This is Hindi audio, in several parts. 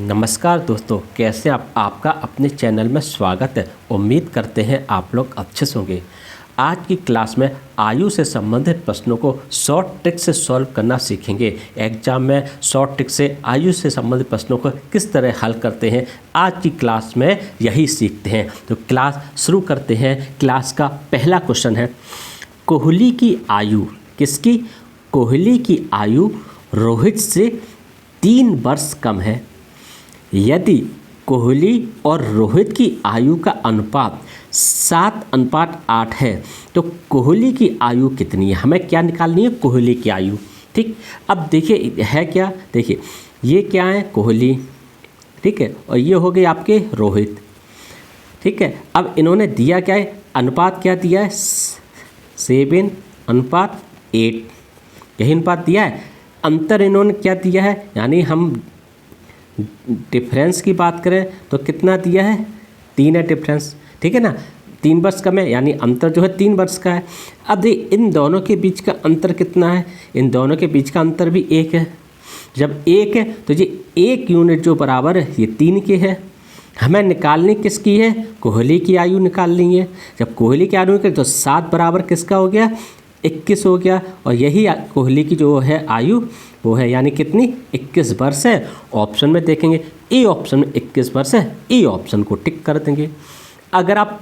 नमस्कार दोस्तों, कैसे आप? आपका अपने चैनल में स्वागत है। उम्मीद करते हैं आप लोग अच्छे से होंगे। आज की क्लास में आयु से संबंधित प्रश्नों को शॉर्ट ट्रिक से सॉल्व करना सीखेंगे। एग्जाम में शॉर्ट ट्रिक से आयु से संबंधित प्रश्नों को किस तरह हल करते हैं, आज की क्लास में यही सीखते हैं। तो क्लास शुरू करते हैं। क्लास का पहला क्वेश्चन है, कोहली की आयु किसकी? कोहली की आयु रोहित से 3 वर्ष कम है। यदि कोहली और रोहित की आयु का अनुपात 7:8 है तो कोहली की आयु कितनी है? हमें क्या निकालनी है? कोहली की आयु। ठीक, अब देखिए है क्या, देखिए ये क्या है? कोहली, ठीक है, और ये हो गए आपके रोहित। ठीक है, अब इन्होंने दिया क्या है? अनुपात क्या दिया है? 7:8, यही अनुपात दिया है। अंतर इन्होंने क्या दिया है? यानी हम डिफरेंस की बात करें तो कितना दिया है? 3 है डिफरेंस, ठीक है ना। 3 वर्ष कम है, यानी अंतर जो है 3 वर्ष का है। अब देखिए इन दोनों के बीच का अंतर कितना है? इन दोनों के बीच का अंतर भी 1 है। जब 1 है तो ये 1 यूनिट जो बराबर है ये 3 के है। हमें निकालनी किसकी है? कोहली की आयु निकालनी है। जब कोहली की आयु निकाली तो 7 बराबर किसका हो गया? 21 हो गया। और यही कोहली की जो है आयु वो है, यानी कितनी? 21 वर्ष है। ऑप्शन में देखेंगे ए ऑप्शन में 21 वर्ष है, ए ऑप्शन को टिक कर देंगे। अगर आप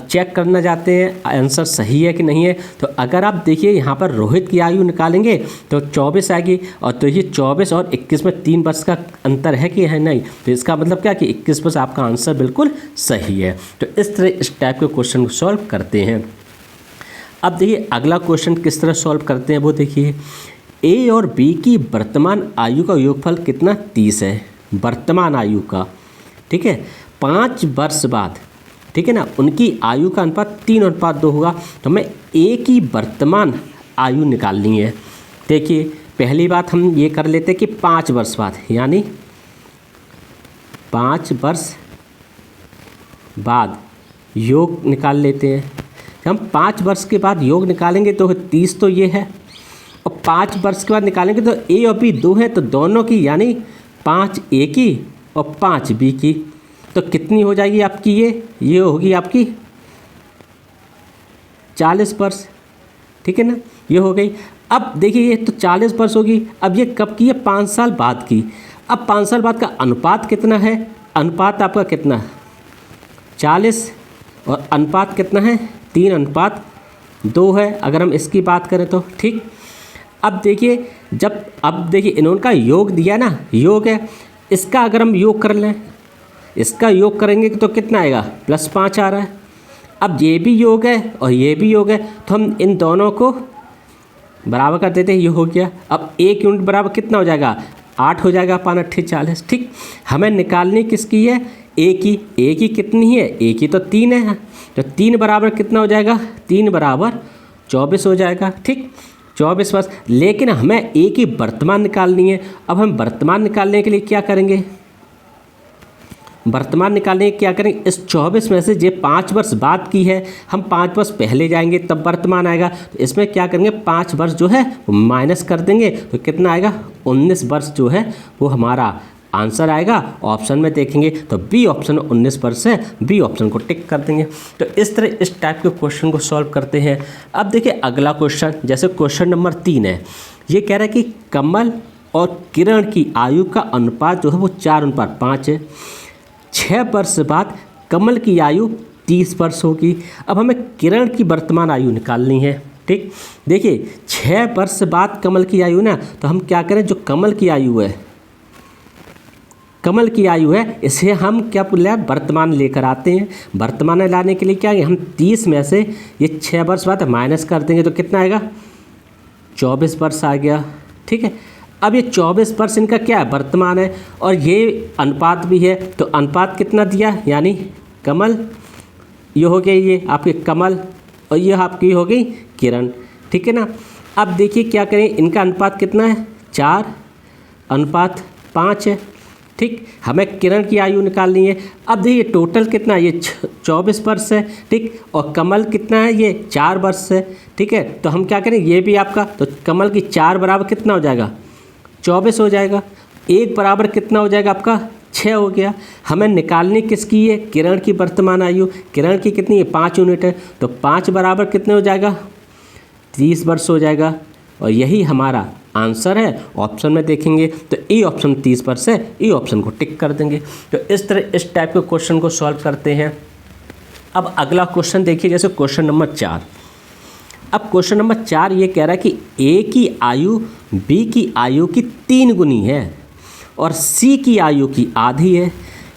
चेक करना चाहते हैं आंसर सही है कि नहीं है, तो अगर आप देखिए यहाँ पर रोहित की आयु निकालेंगे तो 24 आएगी, और तो ये 24 और 21 में 3 वर्ष का अंतर है कि है नहीं, तो इसका मतलब क्या कि 21 वर्ष आपका आंसर बिल्कुल सही है। तो इस तरह इस टाइप के क्वेश्चन को सॉल्व करते हैं। अब देखिए अगला क्वेश्चन किस तरह सॉल्व करते हैं वो देखिए। ए और बी की वर्तमान आयु का योगफल कितना? 30 है, वर्तमान आयु का। ठीक है, 5 वर्ष बाद, ठीक है ना, उनकी आयु का अनुपात 3:2 होगा। तो हमें ए की वर्तमान आयु निकालनी है। देखिए पहली बात हम ये कर लेते हैं कि 5 वर्ष बाद, यानी 5 वर्ष बाद योग निकाल लेते हैं। हम 5 वर्ष के बाद योग निकालेंगे तो 30 तो ये है, और 5 वर्ष के बाद निकालेंगे तो ए और बी 2 है, तो दोनों की यानी 5 ए की और 5 बी की, तो कितनी हो जाएगी आपकी? ये होगी आपकी 40 वर्ष। ठीक है ना, ये हो गई। अब देखिए ये तो 40 वर्ष होगी। अब ये कब की है? 5 साल बाद की। अब 5 साल बाद का अनुपात कितना है? अनुपात आपका कितना? 40, और अनुपात कितना है? 3:2 है, अगर हम इसकी बात करें तो। ठीक, अब देखिए अब देखिए इन्होंने का योग दिया ना, योग है, इसका अगर हम योग कर लें, इसका योग करेंगे तो कितना आएगा? +5 आ रहा है। अब ये भी योग है और ये भी योग है, तो हम इन दोनों को बराबर कर देते हैं, ये हो गया। अब 1 यूनिट बराबर कितना हो जाएगा? 8 हो जाएगा, 5 8 40। ठीक, हमें निकालनी किसकी है? ए की। ए की कितनी है? ए की तो 3 है, तो 3 बराबर कितना हो जाएगा? 3 बराबर 24 हो जाएगा। ठीक, 24 वर्ष। लेकिन हमें ए की वर्तमान निकालनी है। अब हम वर्तमान निकालने के लिए क्या करेंगे? वर्तमान निकालने के क्या करेंगे? इस 24 में से ये 5 वर्ष बाद की है, हम 5 वर्ष पहले जाएंगे तब वर्तमान आएगा, तो इसमें क्या करेंगे? 5 वर्ष जो है वो माइनस कर देंगे, तो कितना आएगा? 19 वर्ष जो है वो हमारा आंसर आएगा। ऑप्शन में देखेंगे तो बी ऑप्शन 19 वर्ष है, बी ऑप्शन को टिक कर देंगे। तो इस तरह इस टाइप के क्वेश्चन को सॉल्व करते हैं। अब देखिए अगला क्वेश्चन, जैसे क्वेश्चन नंबर 3 है, ये कह रहा है कि कमल और किरण की आयु का अनुपात जो है वो 4:5 है। 6 वर्ष बाद कमल की आयु 30 वर्ष होगी। अब हमें किरण की वर्तमान आयु निकालनी है। ठीक, देखिए 6 वर्ष बाद कमल की आयु ना, तो हम क्या करें? जो कमल की आयु है, कमल की आयु है, इसे हम क्या बोले? वर्तमान लेकर आते हैं। वर्तमान लाने के लिए क्या है? हम 30 में से ये 6 वर्ष बाद माइनस कर देंगे तो कितना आएगा? 24 वर्ष आ गया। ठीक है, अब ये 24 वर्ष इनका क्या है? वर्तमान है, और ये अनुपात भी है, तो अनुपात कितना दिया? यानी कमल, ये हो गई ये आपके कमल, और ये आपकी हो गई किरण। ठीक है ना। अब देखिए क्या करें, इनका अनुपात कितना है? 4:5 है। ठीक, हमें किरण की आयु निकालनी है। अब देखिए टोटल कितना है? ये 24 वर्ष है। ठीक, और कमल कितना है? ये 4 वर्ष है। ठीक है, तो हम क्या करें? ये भी आपका, तो कमल की 4 बराबर कितना हो जाएगा? 24 हो जाएगा। 1 बराबर कितना हो जाएगा आपका? 6 हो गया। हमें निकालनी किसकी है, किरण की वर्तमान आयु। किरण की कितनी है, 5 यूनिट है, तो 5 बराबर कितने हो जाएगा, 30 वर्ष हो जाएगा। और यही हमारा आंसर है। ऑप्शन में देखेंगे तो ए ऑप्शन 30 वर्ष है, ए ऑप्शन को टिक कर देंगे। तो इस तरह इस टाइप के क्वेश्चन को सॉल्व करते हैं। अब अगला क्वेश्चन देखिए, जैसे क्वेश्चन नंबर 4। अब क्वेश्चन नंबर 4 ये कह रहा है कि ए की आयु बी की आयु की 3 गुनी है और सी की आयु की आधी है।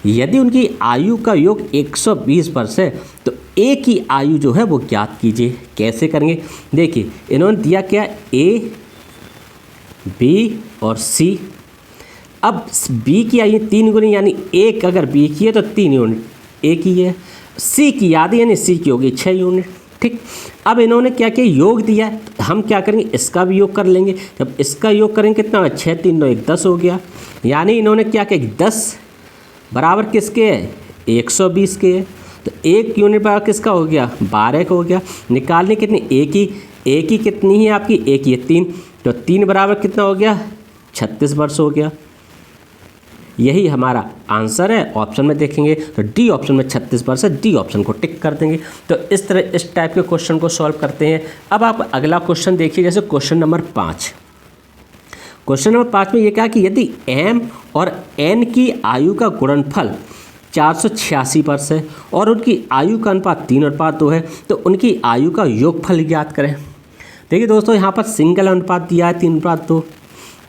यदि उनकी आयु का योग 120 वर्ष है तो ए की आयु जो है वो ज्ञात कीजिए। कैसे करेंगे, देखिए इन्होंने दिया क्या, ए बी और सी। अब बी की आयु 3 गुनी यानी 1 अगर बी की है तो 3 यूनिट ए की है, सी की आधी यानी सी की होगी 6 यूनिट। ठीक, अब इन्होंने क्या किया, योग दिया है, हम क्या करेंगे, इसका भी योग कर लेंगे। जब इसका योग करेंगे कितना है, 6 3 9 1 10 हो गया। यानी इन्होंने क्या किया, 10 बराबर किसके है, 120 के है। तो 1 यूनिट बराबर किसका हो गया, 12 का हो गया। निकालने कितनी, ए की कितनी है आपकी, ए की है 3, तो 3 बराबर कितना हो गया, 36 वर्ष हो गया। यही हमारा आंसर है। ऑप्शन में देखेंगे तो डी ऑप्शन में 36 वर्ष है, डी ऑप्शन को टिक कर देंगे। तो इस तरह इस टाइप के क्वेश्चन को सॉल्व करते हैं। अब आप अगला क्वेश्चन देखिए, जैसे क्वेश्चन नंबर 5। क्वेश्चन नंबर 5 में ये कहा कि यदि एम और एन की आयु का गुणनफल 486 वर्ष है और उनकी आयु का अनुपात 3:2 है तो उनकी आयु का योगफल ज्ञात करें। देखिए दोस्तों, यहाँ पर सिंगल अनुपात दिया है 3:2,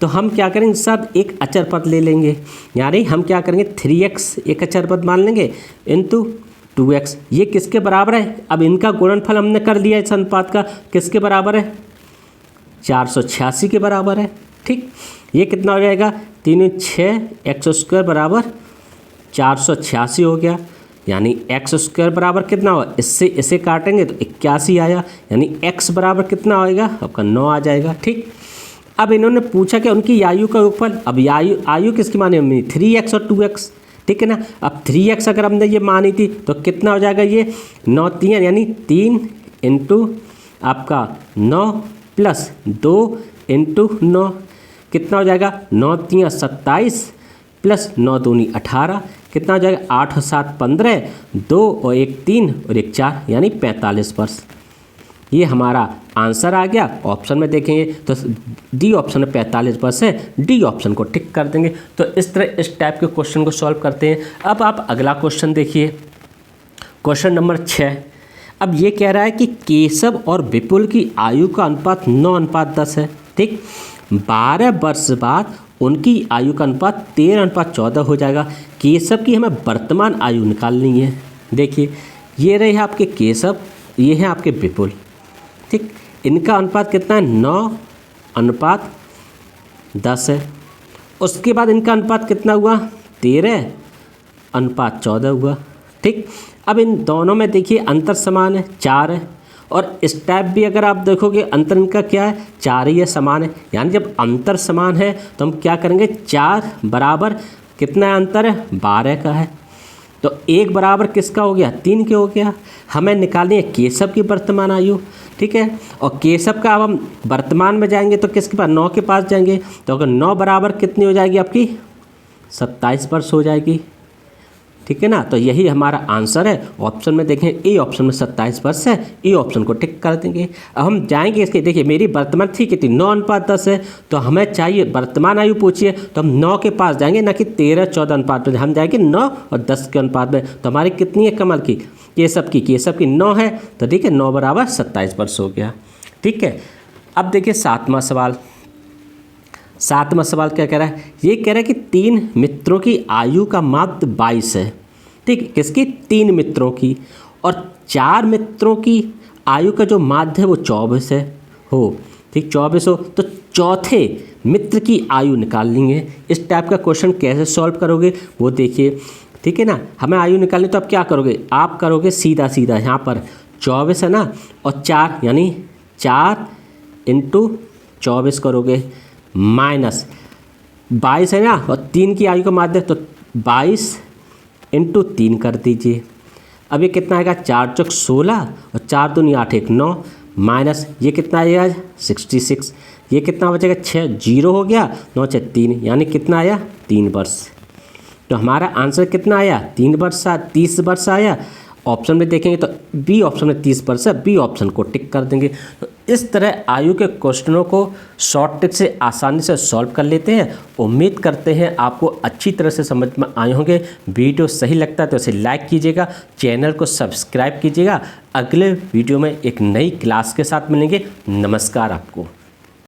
तो हम क्या करेंगे, सब एक अचर पद ले लेंगे। यानी हम क्या करेंगे, 3x एक अचर पद मान लेंगे इंटू 2x। ये किसके बराबर है, अब इनका गुणनफल हमने कर लिया इस अनुपात का, किसके बराबर है, 486 के बराबर है। ठीक, ये कितना हो जाएगा, 3 6 x² बराबर 486 हो गया। यानी x² बराबर कितना हो, इससे इसे काटेंगे तो 81 आया। यानी x बराबर कितना आएगा, आपका 9 आ जाएगा। ठीक, अब इन्होंने पूछा कि उनकी आयु का योगफल। अब आयु किसकी मानी हमने, 3x और 2x। ठीक है ना, अब 3x अगर हमने ये मानी थी तो कितना हो जाएगा, ये 9 3 यानी 3 इंटू आपका 9 प्लस 2 इंटू 9 कितना हो जाएगा, 9 3 27 प्लस 9 2 18 कितना हो जाएगा, 8 और 7 15, 2 और 1 3 और 1 4 यानी 45 वर्ष। ये हमारा आंसर आ गया। ऑप्शन में देखेंगे तो डी ऑप्शन में 45 वर्ष है, डी ऑप्शन को टिक कर देंगे। तो इस तरह इस टाइप के क्वेश्चन को सॉल्व करते हैं। अब आप अगला क्वेश्चन देखिए, क्वेश्चन नंबर 6। अब ये कह रहा है कि केशव और विपुल की आयु का अनुपात 9:10 है। ठीक, 12 वर्ष बाद उनकी आयु का अनुपात 13:14 हो जाएगा। केशव की हमें वर्तमान आयु निकालनी है। देखिए ये रहे आपके केशव, ये है आपके विपुल। ठीक, इनका अनुपात कितना है, 9:10 है। उसके बाद इनका अनुपात कितना हुआ, 13:14 हुआ। ठीक, अब इन दोनों में देखिए अंतर समान है, 4 है। और इस टाइप भी अगर आप देखोगे अंतर इनका क्या है, 4 ही है, समान है। यानी जब अंतर समान है तो हम क्या करेंगे, 4 बराबर कितना अंतर है, 12 का है। तो 1 बराबर किसका हो गया, 3 के हो गया। हमें निकालनी है केशव की वर्तमान आयु। ठीक है, और केशव का अब हम वर्तमान में जाएंगे तो किसके पास, 9 के पास जाएंगे। तो अगर 9 बराबर कितनी हो जाएगी आपकी, 27 वर्ष हो जाएगी। ठीक है ना, तो यही हमारा आंसर है। ऑप्शन में देखें, ए ऑप्शन में 27 वर्ष है, ए ऑप्शन को टिक कर देंगे। अब हम जाएंगे इसके, देखिए मेरी वर्तमान थी कितनी, 9:10 है, तो हमें चाहिए वर्तमान आयु पूछिए तो हम 9 के पास जाएंगे, ना कि 13-14 अनुपात में। हम जाएंगे 9 और 10 के अनुपात में। तो हमारी कितनी है कमल की, केशव की 9 है, तो ठीक है, 9 बराबर 27 वर्ष हो गया। ठीक है, अब देखिए 7वां सवाल। 7वां सवाल क्या कह रहा है, ये कह रहा है कि 3 मित्रों की आयु का मात्र 22 है। ठीक, किसकी, 3 मित्रों की, और 4 मित्रों की आयु का जो माध्य है वो 24 है हो। ठीक, 24 हो तो चौथे मित्र की आयु निकाल लेंगे। इस टाइप का क्वेश्चन कैसे सॉल्व करोगे वो देखिए। ठीक है ना, हमें आयु निकालनी तो आप क्या करोगे, आप करोगे सीधा सीधा यहाँ पर 24 है ना, और 4 यानी 4 इंटू 24 करोगे, माइनस 22 है ना, और 3 की आयु का माध्य तो 22 इंटू 3 कर दीजिए। अब ये कितना आएगा, 4 चौक 16 और 4 दूनी 8 1 9, माइनस ये कितना आएगा 66। ये कितना बचेगा, 6 0 हो गया, 9 6 3 यानी कितना आया, 3 वर्ष। तो हमारा आंसर कितना आया, 3 वर्ष 30 वर्ष आया। ऑप्शन में देखेंगे तो बी ऑप्शन में 30 वर्ष है, बी ऑप्शन को टिक कर देंगे। तो इस तरह आयु के क्वेश्चनों को शॉर्ट ट्रिक से आसानी से सॉल्व कर लेते हैं। उम्मीद करते हैं आपको अच्छी तरह से समझ में आए होंगे। वीडियो सही लगता है तो इसे लाइक कीजिएगा, चैनल को सब्सक्राइब कीजिएगा। अगले वीडियो में एक नई क्लास के साथ मिलेंगे। नमस्कार आपको।